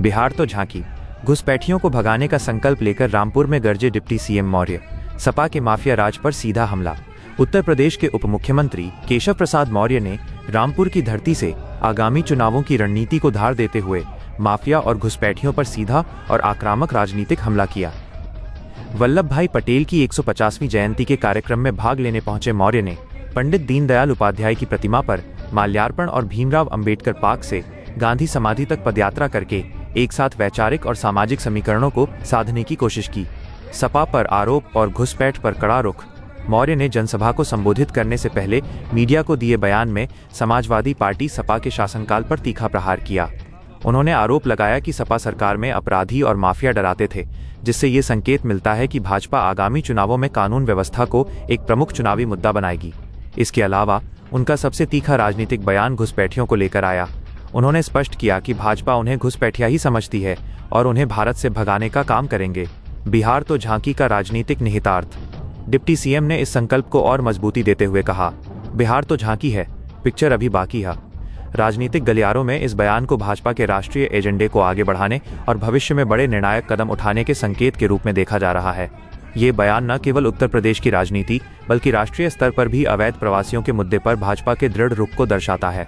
बिहार तो झांकी, घुसपैठियों को भगाने का संकल्प लेकर रामपुर में गरजे डिप्टी सीएम मौर्य। सपा के माफिया राज पर सीधा हमला। उत्तर प्रदेश के उप मुख्यमंत्री केशव प्रसाद मौर्य ने रामपुर की धरती से आगामी चुनावों की रणनीति को धार देते हुए माफिया और घुसपैठियों पर सीधा और आक्रामक राजनीतिक हमला किया। वल्लभ भाई पटेल की 150वीं जयंती के कार्यक्रम में भाग लेने पहुंचे मौर्य ने पंडित दीनदयाल उपाध्याय की प्रतिमा पर माल्यार्पण और भीमराव अंबेडकर पार्क से गांधी समाधि तक पदयात्रा करके एक साथ वैचारिक और सामाजिक समीकरणों को साधने की कोशिश की। सपा पर आरोप और घुसपैठ पर कड़ा रुख। मौर्य ने जनसभा को संबोधित करने से पहले मीडिया को दिए बयान में समाजवादी पार्टी सपा के शासनकाल पर तीखा प्रहार किया। उन्होंने आरोप लगाया कि सपा सरकार में अपराधी और माफिया डराते थे, जिससे ये संकेत मिलता है कि भाजपा आगामी चुनावों में कानून व्यवस्था को एक प्रमुख चुनावी मुद्दा बनाएगी। इसके अलावा उनका सबसे तीखा राजनीतिक बयान घुसपैठियों को लेकर आया। उन्होंने स्पष्ट किया कि भाजपा उन्हें घुसपैठिया ही समझती है और उन्हें भारत से भगाने का काम करेंगे। बिहार तो झांकी का राजनीतिक निहितार्थ। डिप्टी सीएम ने इस संकल्प को और मजबूती देते हुए कहा, बिहार तो झांकी है, पिक्चर अभी बाकी है। राजनीतिक गलियारों में इस बयान को भाजपा के राष्ट्रीय एजेंडे को आगे बढ़ाने और भविष्य में बड़े निर्णायक कदम उठाने के संकेत के रूप में देखा जा रहा है। ये बयान न केवल उत्तर प्रदेश की राजनीति बल्कि राष्ट्रीय स्तर पर भी अवैध प्रवासियों के मुद्दे पर भाजपा के दृढ़ रुख को दर्शाता है।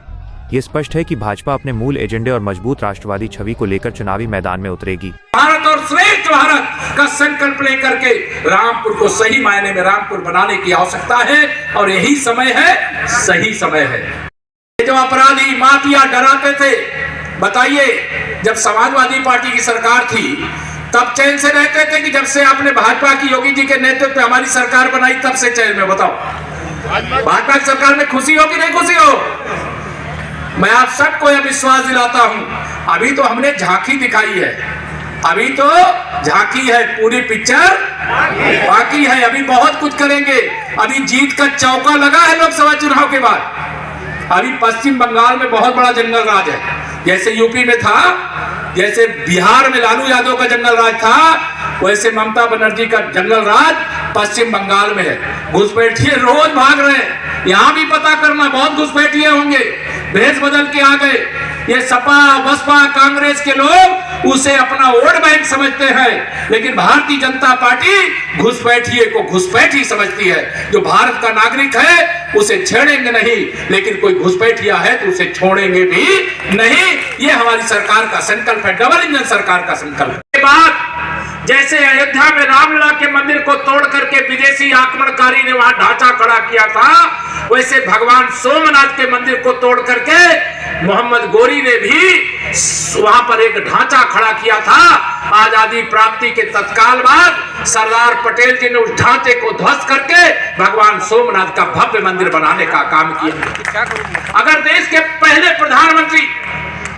ये स्पष्ट है कि भाजपा अपने मूल एजेंडे और मजबूत राष्ट्रवादी छवि को लेकर चुनावी मैदान में उतरेगी। भारत और श्रेष्ठ भारत का संकल्प लेकर के रामपुर को सही मायने में रामपुर बनाने की आवश्यकता है और यही समय है, सही समय है। जो अपराधी माफिया डराते थे, बताइए जब समाजवादी पार्टी की सरकार थी तब चैन से रहते थे कि जब से आपने भाजपा की योगी जी के नेतृत्व में हमारी सरकार बनाई तब से चैन में? बताओ, भाजपा की सरकार में खुशी हो कि नहीं खुशी हो? मैं आप सबको यह विश्वास दिलाता हूं, अभी तो हमने झांकी दिखाई है, अभी तो झांकी है, पूरी पिक्चर बाकी है। अभी बहुत कुछ करेंगे। अभी जीत का चौका लगा है लोकसभा चुनाव के बाद। अभी पश्चिम बंगाल में बहुत बड़ा जंगल राज है, जैसे यूपी में था, जैसे बिहार में लालू यादव का जंगल राज था, वैसे ममता बनर्जी का जंगल राज पश्चिम बंगाल में है। घुसपैठिए रोज भाग रहे हैं, यहां भी पता करना, बहुत घुसपैठिए होंगे, भेष बदल के आ गए। ये सपा बसपा कांग्रेस के लोग उसे अपना वोट बैंक समझते हैं, लेकिन भारतीय जनता पार्टी घुसपैठिए को घुसपैठी समझती है। जो भारत का नागरिक है उसे छेड़ेंगे नहीं, लेकिन कोई घुसपैठिया है तो उसे छोड़ेंगे भी नहीं। ये हमारी सरकार का संकल्प है, डबल इंजन सरकार का संकल्प है। बात जैसे अयोध्या में रामलला के मंदिर को तोड़ करके विदेशी आक्रमणकारी ने वहां ढांचा खड़ा किया था, वैसे भगवान सोमनाथ के मंदिर को तोड़ करके मोहम्मद गोरी ने भी वहां पर एक ढांचा खड़ा किया था। आजादी प्राप्ति के तत्काल बाद सरदार पटेल जी ने उस ढांचे को ध्वस्त करके भगवान सोमनाथ का भव्य मंदिर बनाने का काम किया। अगर देश के पहले प्रधानमंत्री,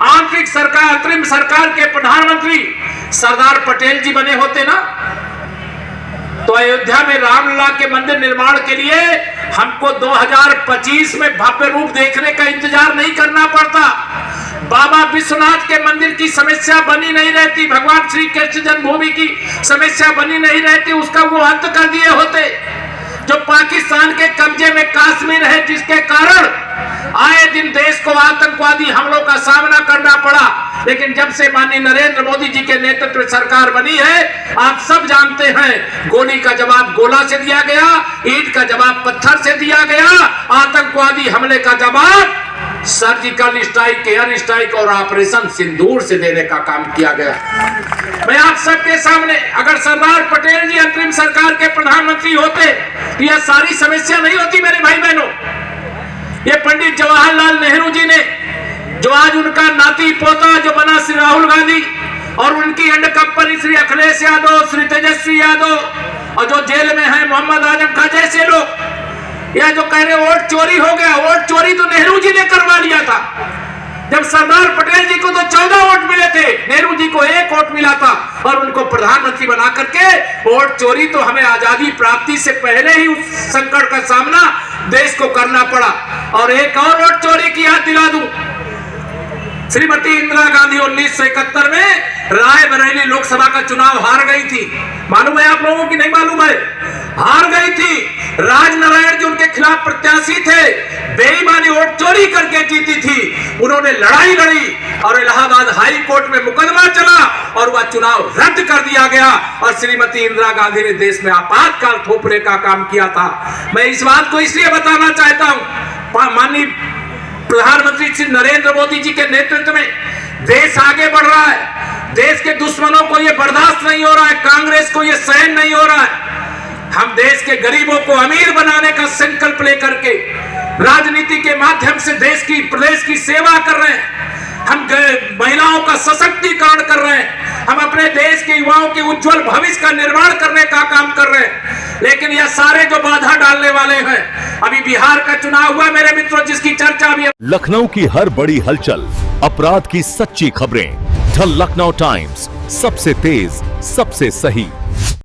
आंतरिक सरकार, अंतरिम सरकार के प्रधानमंत्री सरदार पटेल जी बने होते ना, तो अयोध्या में रामलला के मंदिर निर्माण के लिए हमको 2025 में भव्य रूप देखने का इंतजार नहीं करना पड़ता। बाबा विश्वनाथ के मंदिर की समस्या बनी नहीं रहती, भगवान श्री कृष्ण जन्मभूमि की समस्या बनी नहीं रहती, उसका वो अंत कर दिए होते। जो पाकिस्तान के कब्जे में कश्मीर है, जिसके कारण आए दिन देश को आतंकवादी हमलों का सामना करना पड़ा, लेकिन जब से माननीय नरेंद्र मोदी जी के नेतृत्व में सरकार बनी है, आप सब जानते हैं, गोली का जवाब गोला से दिया गया, ईंट का जवाब पत्थर से दिया गया, आतंकवादी हमले का जवाब सर्जिकल स्ट्राइक, एयर स्ट्राइक और ऑपरेशन सिंदूर से देने का काम किया गया। मैं आप सबके सामने, अगर सरदार पटेल जी अंतरिम सरकार के प्रधानमंत्री होते तो यह सारी समस्या नहीं होती। मेरे भाई बहनों, ये पंडित जवाहरलाल नेहरू जी ने, जो आज उनका नाती पोता जो बना श्री राहुल गांधी, और उनकी अंड कंपनी श्री अखिलेश यादव, श्री तेजस्वी यादव, और जो जेल में है मोहम्मद आजम खान जैसे लोग, यह जो कह रहे वोट चोरी हो गया, वोट चोरी तो नेहरू जी ने करवा लिया था। जब सरदार पटेल जी को तो 14 वोट मिले थे, नेहरू जी को 1 वोट मिला था, और उनको प्रधानमंत्री बना करके वोट चोरी तो हमें आजादी प्राप्ति से पहले ही उस संकट का सामना देश को करना पड़ा। और एक और वोट चोरी की याद दिला दूं, श्रीमती इंदिरा गांधी 1971 में रायबरेली लोकसभा का चुनाव हार गई थी। मालूम है आप लोगों की? नहीं मालूम है? हार गई थी। राजनारायण जी उनके खिलाफ प्रत्याशी थे, बेईमानी चोरी करके जीती थी। उन्होंने लड़ाई लड़ी और इलाहाबाद हाई कोर्ट में मुकदमा चला वह चुनाव रद्द कर दिया गया और श्रीमती इंदिरा गांधी ने देश में आपातकाल थोपने का काम किया था। मैं इस बात को इसलिए बताना चाहता हूं, माननीय प्रधानमंत्री श्री नरेंद्र मोदी जी के नेतृत्व में देश आगे बढ़ रहा है। देश के दुश्मनों को यह बर्दाश्त नहीं हो रहा है, कांग्रेस को यह सहन नहीं हो रहा है। हम देश के गरीबों को अमीर बनाने का संकल्प लेकर के राजनीति के माध्यम से प्रदेश की सेवा कर रहे हैं। हम महिलाओं का सशक्तिकरण कर रहे हैं। हम अपने देश के युवाओं के उज्जवल भविष्य का निर्माण करने का काम कर रहे हैं। लेकिन यह सारे जो बाधा डालने वाले हैं, अभी बिहार का चुनाव हुआ मेरे मित्रों, जिसकी चर्चा अभी लखनऊ की हर बड़ी हलचल, अपराध की सच्ची खबरें, द लखनऊ टाइम्स, सबसे तेज, सबसे सही।